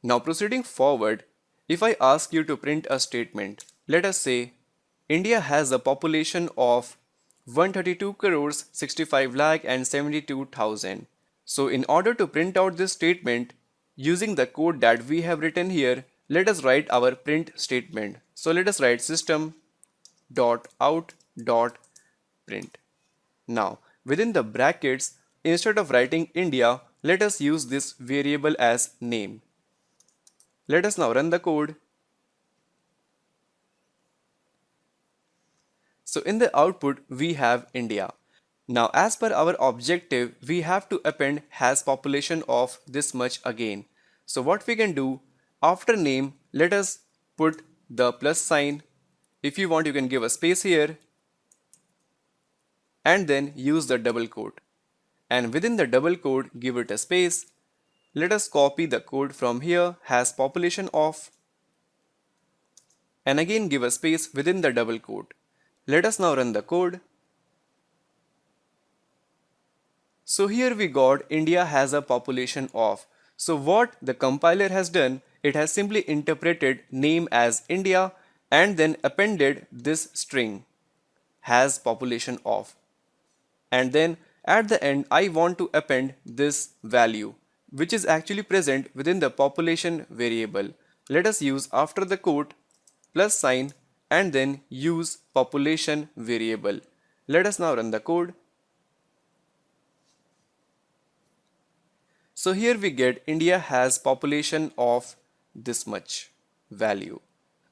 Now proceeding forward, if I ask you to print a statement, let us say India has a population of 132 crores 65 lakh and 72,000. So in order to print out this statement using the code that we have written here, let us write our print statement. So let us write system dot out dot print. Now within the brackets, instead of writing India, let us use this variable as name. Let us now run the code. So in the output we have India. Now as per our objective, we have to append has population of this much again. So what we can do, after name, let us put the plus sign. If you want, you can give a space here and then use the double quote. And within the double quote, give it a space. Let us copy the code from here, has population of, and again give a space within the double quote. Let us now run the code. So here we got India has a population of. So what the compiler has done, it has simply interpreted name as India and then appended this string has population of. And then at the end I want to append this value which is actually present within the population variable. Let us use after the quote plus sign and then use population variable. Let us now run the code. So here we get India has population of this much value.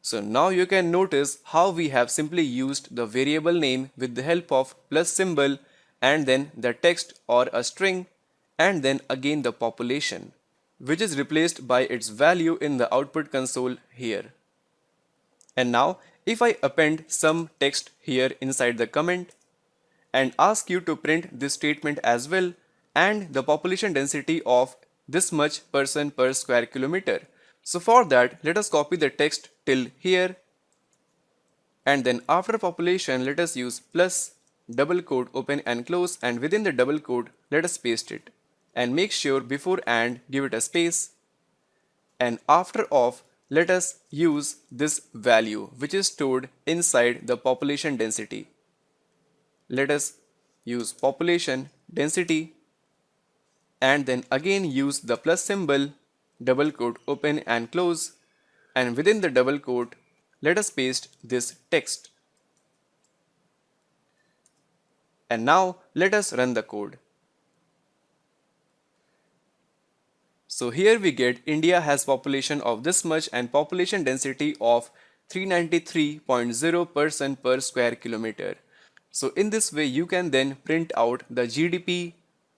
So now you can notice how we have simply used the variable name with the help of plus symbol and then the text or a string and then again the population, which is replaced by its value in the output console here. And now if I append some text here inside the comment and ask you to print this statement as well and the population density of this much person per square kilometer. So for that, let us copy the text till here and then after population, let us use plus double quote open and close, and within the double quote, let us paste it and make sure before and give it a space, and after of let us use this value which is stored inside the population density. Let us use population density and then again use the plus symbol, double quote open and close, and within the double quote let us paste this text. And now let us run the code. So here we get India has population of this much and population density of 393.0 person per square kilometer. So in this way you can then print out the GDP,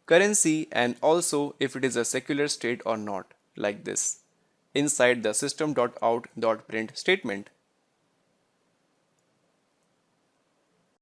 currency, and also if it is a secular state or not, like this inside the system.out.print statement.